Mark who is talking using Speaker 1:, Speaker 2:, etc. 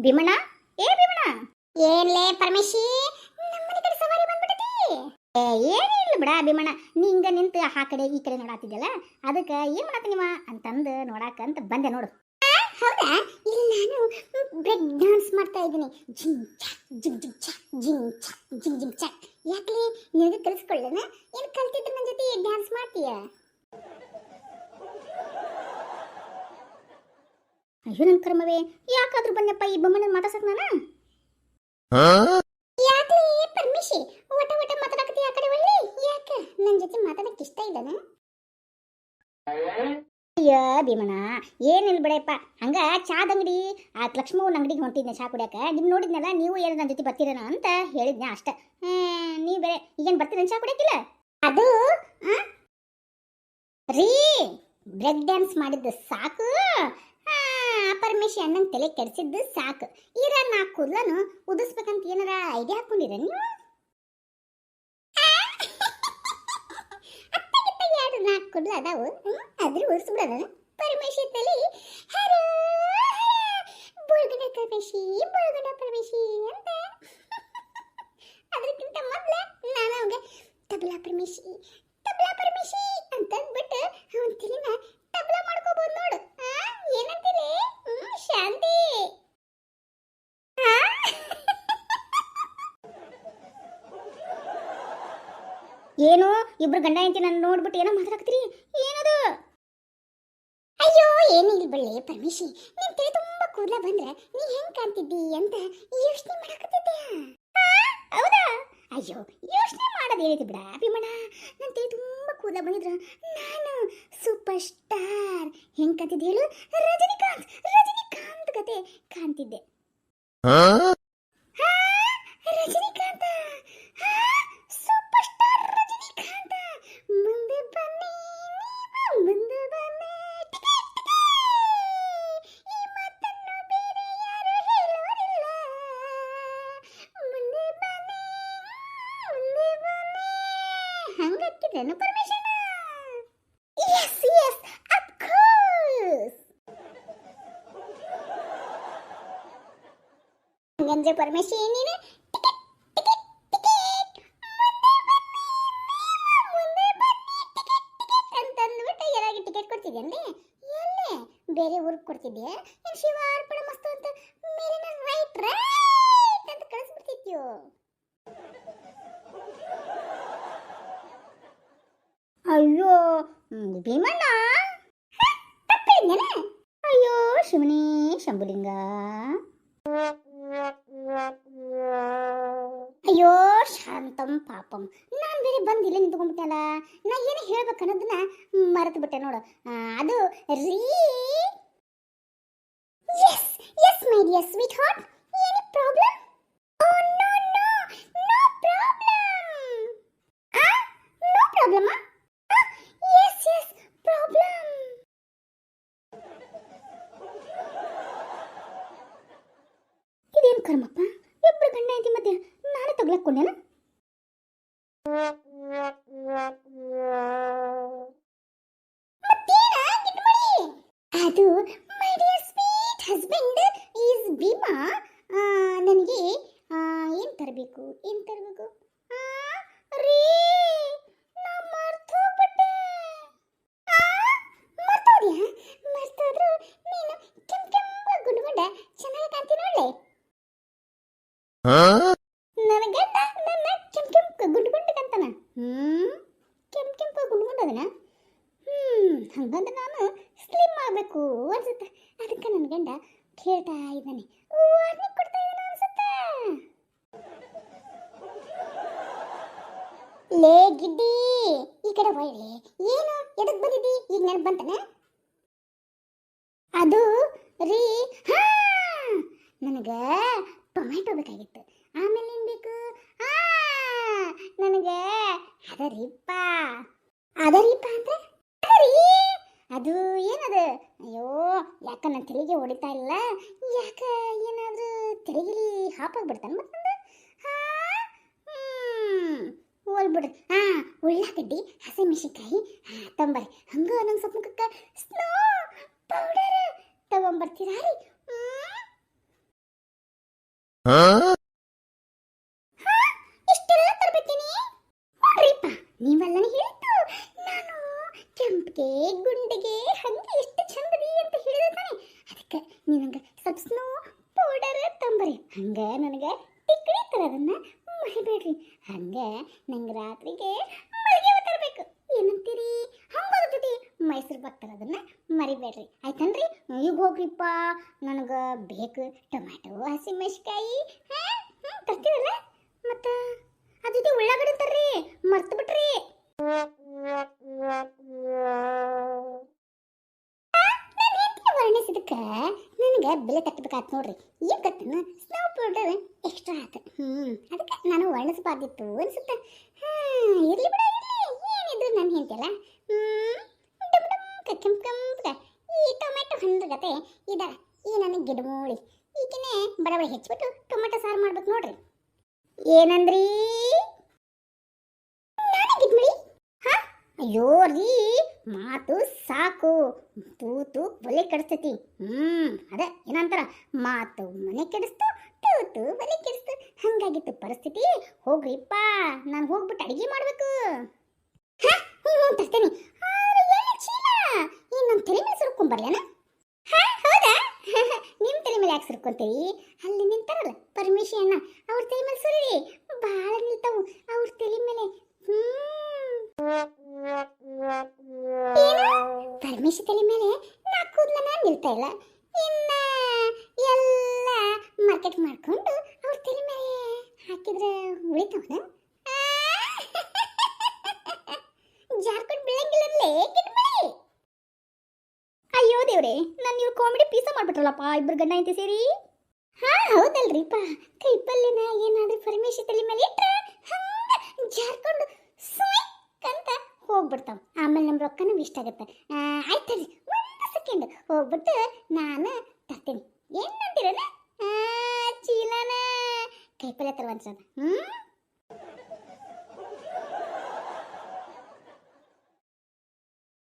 Speaker 1: ಭೀಮಣ್ಣ, ಏ ಭೀಮಣ್ಣ, ಏನ್ಲೇ ಪರಮೇಶಿ, ನಮ್ಮನೆ ಕಡೆ ಸವಾರಿ ಬಂದ್ಬಿಟ್ಟತಿ. ಏನಿಲ್ಲ ಬಿಡ ಭೀಮಣ್ಣ, ನೀ ಹಿಂಗ ನಿಂತು ಆ ಕಡೆ ಈ ಕಡೆ ನೋಡಾತಿದ್ದಲ್ಲ, ಅದಕ್ಕೆ ಏನ್ ಮಾಡತ್ತಿ ನೀವ ಅಂತಂದು ನೋಡಾಕಂತ ಬಂದೆ ನೋಡು. ಹೌದಾ? ಇಲ್ಲಿ ನಾನು ಬ್ರೇಕ್ ಡ್ಯಾನ್ಸ್ ಮಾಡ್ತಾ ಇದ್ದೀನಿ. ಜಿಂಗ್ ಚಾಕ್ ಜಿಂಗ್ ಜಿಂಗ್ ಚಾಕ್ ಜಿಂಗ್ ಚಾಕ್ ಜಿಂಗ್ ಜಿಂಗ್ ಚಾಕ್. ಯಾಕೆ ನಿನಗೆ ಕಲಿಸ್ಕೊಳ್ಳೋಣ? ಏನು ಕಲ್ತಿದ್ರೆ ನನ್ನ ಜೊತೆ ಡ್ಯಾನ್ಸ್ ಮಾಡ್ತೀಯ? ಅಯ್ಯೋ ನನ್ನ ಕರ್ಮವೇ, ಯಾಕಾದ್ರೂ ಬನ್ನಪ್ಪ ಈ ಬೊಮ್ಮನ ಮಾತಾಡ್ಸಕ್ ನಾನು. ಯಾಕೆ ಪರ್ಮಿಷಿ ಒಟ ಒಟ ಮಾತಾಡಕತ್ತಿ ಆ ಕಡೆ ಒಳ್ಳೆ? ಯಾಕೆ ನನ್ನ ಜೊತೆ ಮಾತಾಡಕ್ ಇಷ್ಟ ಇಲ್ಲನ? ಅಯ್ಯ ಭೀಮಣ್ಣ, ಏನಿಲ್ಲ ಬಿಡಪ್ಪ, ಹಂಗ ಚಾದ ಅಂಗಡಿ ಆ ಲಕ್ಷ್ಮವ್ವನ ಅಂಗಡಿಗೆ ಹೊಂಟಿದ್ನೆ ಚಾ ಕುಡಿಯಾಕ. ನಿಮ್ ನೋಡಿದ್ನಲ್ಲ, ನೀವು ಏನು ನನ್ನ ಜೊತೆ ಬರ್ತೀರೇನ ಅಂತ ಹೇಳಿದ್ನ ಅಷ್ಟ. ನೀವು ಬೇರೆ ಈಗೇನು ಬರ್ತೀರ ಚಾ ಕುಡಿಯಾಕಿಲ್ಲ? ಅದು ರೀ ಬ್ರೇಕ್ ಡ್ಯಾನ್ಸ್ ಮಾಡಿದ್ದು ಸಾಕು, ಪರಮೇಶಿ ಅಣ್ಣನ ತಲೆ ಕೆಡಿಸಿದ್ದು ಸಾಕು. ಈರ ನಾ ಕೂದಲನು ಉದಿಸ್ಬೇಕಂತ ಏನಾರ ಐಡಿಯಾ ಹಾಕೊಂಡಿರ ನೀವು? ಎರಡು ನಾಲ್ಕು ಕೂದಲು ಅದಾವು, ಅದ್ರ ಉದಿಸ್ಬಿಡೋದ ಪರಮೇಶಿ ತಲೆ. ಹರ ಬುಳ್ಗಡ ಪರಮೇಶಿ, ಬುಳ್ಗಡ ಪರಮೇಶಿ ಅಂತ. ಅದಕ್ಕಿಂತ ಮೊದಲ ನಾನು ಅವಾಗ ತಬಲಾ ಪರಮೇಶಿ, ತಬಲಾ ಪರಮೇಶಿ ಅಂತ ಅಂದ್ಬಿಟ್ಟು ಅವನ ತಲೆನ ತಬಲಾ ಮಾಡ್ಕೋಬಹುದು ನೋಡು. ಏನಂತೀರಿ ಶಾಂತಿ? ಏನು ಇಬ್ರು ಗಂಡ ಹೆಂಡತಿ ನನ್ನ ನೋಡ್ಬಿಟ್ಟು ಏನೋ ಮಾತಾಡ್ತೀರಿ? ಏನದು? ಅಯ್ಯೋ ಏನಿಲ್ಲ ಬಳ್ಳಿ ಪರಮೇಶಿ, ನಿನ್ ತಲೆ ತುಂಬಾ ಕೂದಲ ಬಂದ್ರೆ ನೀ ಹೆಂಗ್ ಕಾಣ್ತಿದ್ದಿ ಅಂತ ಯೋಚನೆ ಮಾಡಕತ್ತಿದ್ದೆ. ಹೌದಾ? ಅಯ್ಯೋ ಯೋಚನೆ ಮಾಡೋದು ಹೇಳಿದ್ದೆ ಬಿಡ ಭೀಮಣ್ಣ. ನನ್ನ ತಲೆ ತುಂಬಾ ಕೂದಲ ಬಂದಿದ್ರ ನಾನು ಸೂಪರ್ ಸ್ಟಾರ್ ಹೆಂಗ್ ಕಾಣ್ತಿದ್ದೆ ಹೇಳು? ರಜನಿಕಾಂತ್, ರಜನಿಕಾಂತ್ ಕತೆ ಕಾಣ್ತಿದ್ದೆ. Rajinikanth, super star Rajinikanth. ಮುಂದೆ ಬನ್ನಿ, ಮುಂದೆ ಬನ್ನಿ, ಈ ಮಾತನ್ನು ಬೇರೆ ಯಾರು ಹೇಳೋರಿಲ್ಲ. ಮುಂದೆ ಬನ್ನಿ, ಮುಂದೆ ಬನ್ನಿ. ಹಂಗಾಕಿದ್ದೇನು ಪರಮೇಶಣ್ಣ? Yes yes of course. ಹಂಗಂದ್ರೆ ಪರಮೇಶಿ ನೀನು ಬೇರೆ ಊರಿಗೆ ಕೊಡ್ತಿದ್ದೆ. ಶಿವಾರ್ಪಣ ಮಸ್ತು ಅಂತ ಮೇಲಿನ ರೈಟ್ ರೈಟ್ ಅಂತ ಕಳಿಸ್ಬಿಡ್ತಿದ್ಯೋ. ಅಯ್ಯೋ ಭೀಮಣ್ಣ, ತಪ್ಪಿದ್ದೇನೆ. ಅಯ್ಯೋ ಶಿವನೇ ಶಂಭುಲಿಂಗ, ಅಯ್ಯೋ ಶಾಂತಂ ಪಾಪಂ. ನಾನು ಬೇರೆ ಬಂದು ಇಲ್ಲೇ ನಿಂತ್ಕೊಂಡ್ಬಿಟ್ಟೆಲ್ಲ, ನಾ ಏನು ಹೇಳ್ಬೇಕನ್ನೋದನ್ನ ಮರೆತು ಬಿಟ್ಟೆ ನೋಡು. ಅದು ರೀ. Yes yes my dear sweetheart, ಏನು problem? Oh no no no problem. No problem? Yes yes problem. ಇದೇನು ಕರ್ಮಪ್ಪ, ಇಬ್ರು ಗಂಡ ಐತಿ ಮಧ್ಯೆ ನಾನೇ ತಗ್ಲಾಕೊಂಡೇನ? ಅದು my dear sweet husband is Bheema. ನನಗೆ ಏನು ತರಬೇಕು, ಏನು ತರಬೇಕು? ರೀ ನಾ ಮರ್ತೋಗ್ಬಿಟ್ಟೆ. ಮರ್ತೋದ್ಯಾ? ಮರ್ತೋದ್ರು ನೀನು ಕೆಂಪ್ ಕೆಂಪ ಗುಂಡ್ಗುಂಡ ಚೆನ್ನಾಗಿ ಕಾಣ್ತೀನಿ ಒಳ್ಳೆ. ನನ್ನ ಗಂಡ ನನ್ನ ಕೆಂಪ್ ಕೆಂಪ ಗುಂಡ್ಗುಂಡ ಕಾಣ್ತಾನ. ಕೆಂಪ್ ಕೆಂಪ ಗುಂಡ್ಗುಂಡದನ. ಹಂಗಂದ್ರೆ ನಾನು ಸ್ಲಿಮ್ ಆಗಬೇಕು ಅನ್ಸುತ್ತೆ. ಅದಕ್ಕೆ ನನ್ನ ಗಂಡ ಕೇಳ್ತಾ ಇದ್ದಾನೆ, ವಾರ್ನಿಂಗ್ ಕೊಡ್ತಾ ಇದ್ದಾನೆ ಅನ್ಸುತ್ತೆ. ಲೇ ಗಿಡ್ಡಿ, ಈ ಕಡೆ ಒಳ್ಳೆ. ಏನು ಎದಕ್ ಬಂದಿದ್ದಿ? ಈಗ ನೆನಪು ಬಂತಾನೆ. ಅದು ರೀ, ನನಗೆ ಟೊಮ್ಯಾಟೊ ಬೇಕಾಗಿತ್ತು. ಆಮೇಲೆ ಏನು ಬೇಕು? ನನಗೆ ಅದರಿಪ್ಪ. ಅದರಿಪ್ಪ ಅಂದ್ರೆ ಅದು ಏನದು? ಅಯ್ಯೋ ಯಾಕ ನನ್ನ ತೆಲಿಗೆ ಹೊಡಿತಾ ಇಲ್ಲ? ಯಾಕ ಏನಾದ್ರೂ ತೆಲಿಗಿಲಿ ಹಾಪಾಗ್ಬಿಡ್ತಾನೆ ಮತ್ತೊಂದು? ಹೋಲ್ಬಿಡ್ರಿ. ಉಳ್ಳಾಗಡ್ಡಿ, ಹಸಿಮೆಣಸಿನ್ಕಾಯಿ ತಂಬರಿ. ಹಂಗ ನಂಗೆ ಸ್ವಲ್ಪ ಮುಖಕ್ಕೆ ಸ್ನೋ ಪೌಡರ್ ತಗೊಂಬರ್ತೀರಾ ರೀ? ಇಷ್ಟೆಲ್ಲ ತರಬೇಕೇನಿ? ನೋಡ್ರಿಪ್ಪ, ನೀವೆಲ್ಲ ಹೇಳಿದ್ದು ನಾನು ಕೆಂಪಿಗೆ ಗುಂಡಿಗೆ ಹಂಗೆ ಎಷ್ಟು ಚಂದದಿ ಅಂತ ಹೇಳಿದ ತಾನೆ. ಅದಕ್ಕೆ ನಿನಗೆ ಸ್ವಲ್ಪ ಸ್ನೋ ಪೌಡರ್ ತಂಬರಿ, ಹಂಗ ನನಗೆ ಟಿಕ್ಕಡಿ ತರೋದನ್ನ ಮರಿಬೇಡ್ರಿ. ಹಂಗ ನಂಗೆ ರಾತ್ರಿಗೆ ಮಲ್ಲಿಗೆ ತರಬೇಕು. ಏನಂತೀರಿ? ಹಂಗೋದ್ರ ಜೊತೆ ಮೈಸೂರು ಪಾಕ್ ತರೋದನ್ನ ಮರಿಬೇಡ್ರಿ, ಆಯ್ತನ್ರಿ? ಈಗ ಹೋಗ್ರಿಪ್ಪ, ನನಗೆ ಬೇಕು ಟೊಮ್ಯಾಟೊ ಹಸಿಮೆಣಸಿಕಾಯಿ ತರ್ತೀವಲ್ಲ, ಮತ್ತು ಅದ್ರ ಜೊತೆ ಉಳ್ಳಾಗಡ್ಡಿ ತರ್ರಿ, ಮರ್ತು ಬಿಟ್ರಿ. ವರ್ಣಿಸಿದಕ್ಕೆ ನನಗೆ ಬೆಲೆ ತಟ್ಟಬೇಕಾಯ್ತು ನೋಡ್ರಿ. ಏನು ಗೊತ್ತೇನು, ಸ್ನೋ ಪೌಡರ್ ಎಕ್ಸ್ಟ್ರಾ ಆಯ್ತು. ಅದಕ್ಕೆ ನಾನು ವರ್ಣಿಸಬಾರ್ದಿತ್ತು ಅನ್ಸುತ್ತೆ. ಇರ್ಲಿ ಬಿಡ, ಇರ್ಲಿ, ಏನಿದ್ರು ನನ್ನ ಹೆಂಡತಿಯಲ್ಲ. ಕೆಂಪು ಕೆಂಪಗ ಈ ಟೊಮೆಟೊ ಹಣ್ಣು ಗತೆ ಇದ ಈ ನನಗೆ ಗಿಡಮೂಳಿ ಈಗಿನೇ ಬಡ ಬಡ ಹೆಚ್ಚಿಬಿಟ್ಟು ಟೊಮೆಟೊ ಸಾರು ಮಾಡ್ಬೇಕು ನೋಡ್ರಿ. ಏನಂದ್ರಿ? ನಾನೇ ಗಿಡ್ಮುಳಿ? ಅಯ್ಯೋ ರೀ, ಮಾತು ಸಾಕು, ತೂತು ಒಲೆ ಕೆಡಿಸ್ತೈತಿ. ಅದೇ ಏನಂತಾರ, ಮಾತು ಮನೆ ಕೆಡಿಸ್ತು, ತೂತು ಒಲೆ ಕೆಡಿಸ್ತು, ಹಂಗಾಗಿತ್ತು ಪರಿಸ್ಥಿತಿ. ಹೋಗ್ರಿಪ್ಪ, ನಾನು ಹೋಗ್ಬಿಟ್ಟು ಅಡಿಗೆ ಮಾಡ್ಬೇಕು. ತರ್ತೇನೆ. ಚೀಲ ಏನು ನಮ್ಮ ತಲೆ ಮೇಲೆ ಸುರ್ಕೊಂಬರ್ಲೇನ? ಹೌದಾ? ನಿಮ್ಮ ತಲೆ ಮೇಲೆ ಯಾಕೆ ಸುರ್ಕೊಂತೀವಿ? ಅಲ್ಲಿ ನಿಂತಾರಲ್ಲ ಪರಮೇಶಿ ಅಣ್ಣ, ಅವ್ರ ತಲೆ ಮೇಲೆ ಸುರಿ, ಭಾಳ ನಿಲ್ತಾವು ಅವ್ರ ತಲೆ ಮೇಲೆ. ಪರಮೇಶಿ ತಲೆ ಮೇಲೆ ನಾ ಕೂದಲನ ನಿಲ್ತಾ ಇಲ್ಲ, ಇನ್ನ ಎಲ್ಲ ಮಾರ್ಕೆಟ್ ಮಾಡ್ಕೊಂಡು ಅವ್ರ ತಲೆ ಮೇಲೆ ಹಾಕಿದ್ರೆ ಉಳಿತಾವನ? ಜಾರ್ಕೊಂಡು ಬೀಳಂಗಿಲ್ಲೇ ಗಿಡ್ಮಳಿ. ಅಯ್ಯೋ ದೇವ್ರೆ, ನಾನು ಇವ್ರು ಕಾಮಿಡಿ ಪೀಸ ಮಾಡ್ಬಿಟ್ರಲ್ಲಪ್ಪ, ಇಬ್ರು ಗಂಡ ಐತಿ ಸೇರಿ. ಹೌದಲ್ರಿಪ್ಪ, ಕೈ ಪಲ್ಯನ ಏನಾದ್ರೂ ಪರಮೇಶಿ ತಲೆ ಮೇಲೆ ಇಟ್ರೆ ಹಂಗ ಜಾರ್ಕೊಂಡು ಅಂತ ಹೋಗ್ಬಿಡ್ತಾವ. ಆಮೇಲೆ ನಮ್ಮ ರೊಕ್ಕನೂ ಇಷ್ಟ ಆಗುತ್ತೆ. ಆಯ್ತಲ್ರಿ, ಒಂದು ಸೆಕೆಂಡ್ ಹೋಗ್ಬಿಟ್ಟು ನಾನು ತರ್ತೀನಿ. ಏನಂತೀರಲ್ಲ, ಚೀಲನ ಕೈಪಲ್ಯ ತರುವಂತ.